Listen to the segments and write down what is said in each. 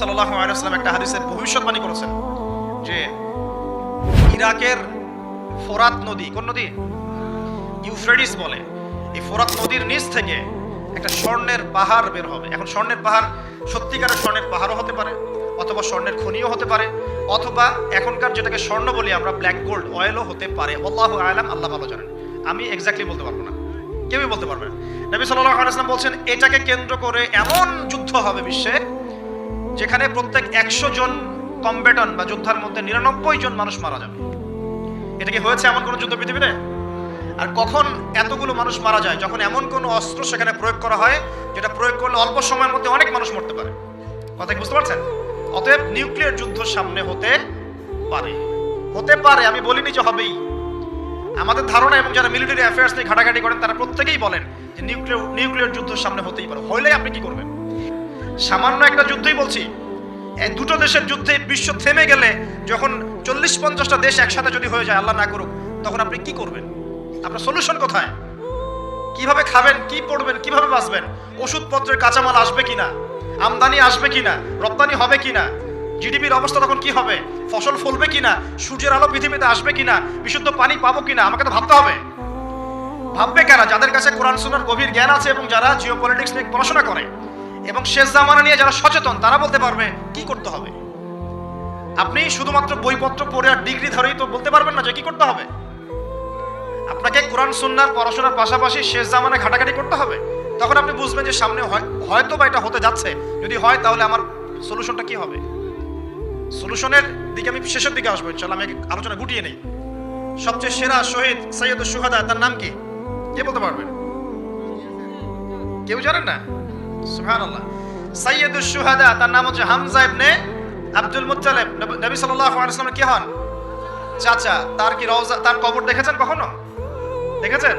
সাল্লাল্লাহু আলাইহি ওয়াসাল্লাম একটা হাদিসের ভবিষ্যৎবাণী করেছেন যে ইরাকের ফোরাত নদী, কোন নদী? ইউফ্রেটিস বলে। এই ফোরাত নদীর নিচ থেকে একটা স্বর্ণের পাহাড় বের হবে। এখন স্বর্ণের পাহাড় সত্যিকারের স্বর্ণের পাহাড়ও হতে পারে, অথবা স্বর্ণের খনিও হতে পারে, অথবা এখনকার যেটাকে স্বর্ণ বলি আমরা ব্ল্যাক গোল্ড অয়েলও হতে পারে। আল্লাহু আ'লাম, আল্লাহ ভালো জানেন, আমি এক্স্যাক্টলি বলতে পারবো না, কেউই বলতে পারবে না। নবী সাল্লাল্লাহু আলাইহি ওয়াসাল্লাম বলছেন এটাকে কেন্দ্র করে এমন যুদ্ধ হবে বিশ্বে যেখানে প্রত্যেক 100 জন কমব্যাটন বা যোদ্ধার মধ্যে 99 জন মানুষ মারা যাবে। এটা কি হয়েছে এমন কোন যুদ্ধ পৃথিবীতে? আর কখন এতগুলো মানুষ মারা যায়? যখন এমন কোন অস্ত্র সেখানে প্রয়োগ করা হয় যেটা প্রয়োগ করলে অল্প সময়ের মধ্যে অনেক মানুষ মরতে পারে। কথা কি বুঝতে পারছেন? অতএব নিউক্লিয়ার যুদ্ধ সামনে হতে পারে, আমি বলিনি যে হবেই। আমাদের ধারণা, এবং যারা মিলিটারি অ্যাফেয়ার্স নিয়ে ঘাটাঘাটি করেন তারা প্রত্যেকেই বলেন যে নিউক্লিয়ার যুদ্ধ সামনে হতেই পারে। হইলে আপনি কি করবেন? সামান্য একটা যুদ্ধই বলছি, এই দুটো দেশের যুদ্ধে বিশ্ব থেমে গেলে, যখন 40-50টা দেশ একসাথে যদি হয়ে যায়, আল্লাহ না করুক, তখন আপনি কি করবেন? আপনার সলিউশন কোথায়? কিভাবে খাবেন, কি পড়বেন, কিভাবে বাঁচবেন? ওষুধপত্রের কাঁচামাল আসবে কিনা, আমদানি আসবে কিনা, রপ্তানি হবে কিনা, জিডিপির অবস্থা তখন কি হবে, ফসল ফলবে কিনা, সূর্যের আলো পৃথিবীতে আসবে কিনা, বিশুদ্ধ পানি পাবো কিনা, আমাকে তো ভাবতে হবে। ভাববে কারা? যাদের কাছে কোরআন সুন্নাহর গভীর জ্ঞান আছে এবং যারা জিওপলিটিক্স নিয়ে পড়াশোনা করে এবং শেষ জামানা নিয়ে যারা সচেতন, তারা বলতে পারবে কি করতে হবে। আপনি শুধুমাত্র বইপত্র পড়ে আর ডিগ্রি ধরেই তো বলতে পারবেন না যে কি করতে হবে। আপনাকে কোরআন সুন্নাহর পড়াশোনার পাশাপাশি শেষ জামানায় ঘাটাঘাটি করতে হবে। তখন আপনি বুঝবেন যে সামনে হয়তো বা এটা হতে যাচ্ছে। যদি হয় তাহলে আমার সলিউশনটা কি হবে। সলিউশনের দিকে আমি শেষের দিকে আসবো ইনশাআল্লাহ। আমি আলোচনা গুটিয়ে নেই। সবচেয়ে সেরা শহীদ সাইয়্যিদুশ শুহাদা, তার নাম কি? কে বলতে পারবেন? কেউ জানেন না? সুবহানাল্লাহ। সাইয়্যিদুশ শুহাদা, তার নাম হচ্ছে হামজা ইবনে আব্দুল মুত্তালিব। নবী সাল্লাল্লাহু আলাইহি ওয়াসাল্লামের কি হন? চাচা। তার কি রওজা, তার কবর দেখেছেন কখনো? দেখেছেন?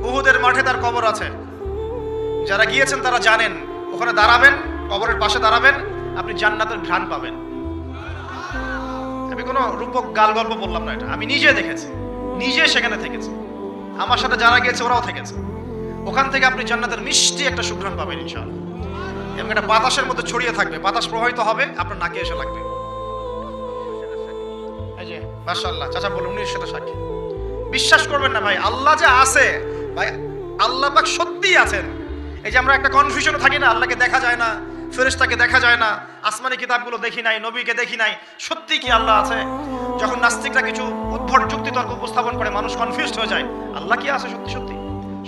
উহুদের মাঠে তার কবর আছে। যারা গিয়েছেন তারা জানেন, ওখানে দাঁড়াবেন, কবরের পাশে দাঁড়াবেন, আপনি জান্নাতের ঘ্রাণ পাবেন। আমি কোনো রূপক গাল গল্প বললাম না, এটা আমি নিজে দেখেছি, নিজে সেখানে থেকেছি, আমার সাথে যারা গিয়েছে ওরাও থেকেছে। ওখান থেকে আপনি জান্নাতের মিষ্টি একটা সুঘ্রাণ পাবেন ইনশাআল্লাহ। এবং এটা বাতাসের মধ্যে ছড়িয়ে থাকবে, বাতাস প্রবাহিত হবে, আপনার নাকে এসে লাগবে। এই যে মাশাআল্লাহ, চাচা বলুন উনি সেটা সাক্ষী। বিশ্বাস করবেন না ভাই, আল্লাহ যে আছে ভাই, আল্লাহ পাক সত্যিই আছেন। এই যে আমরা একটা কনফিউশনে থাকি না, আল্লাহকে দেখা যায় না, ফেরেশতাকে দেখা যায় না, আসমানি কিতাবগুলো দেখি নাই, নবীকে দেখি নাই, সত্যি কি আল্লাহ আছে? যখন নাস্তিকরা কিছু উদ্ভট যুক্তিতর্ক উপস্থাপন করে মানুষ কনফিউজড হয়ে যায়, আল্লাহ কি আছে সত্যি সত্যি?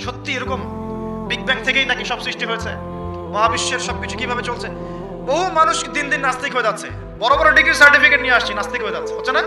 সত্যি এরকম বিগ ব্যাং থেকেই নাকি সব সৃষ্টি হয়েছে? মহাবিশ্বের সবকিছু কিভাবে চলছে? বহু মানুষ দিন দিন নাস্তিক হয়ে যাচ্ছে, বড় বড় ডিগ্রি সার্টিফিকেট নিয়ে আসছে, নাস্তিক হয়ে যাচ্ছে, হচ্ছে না?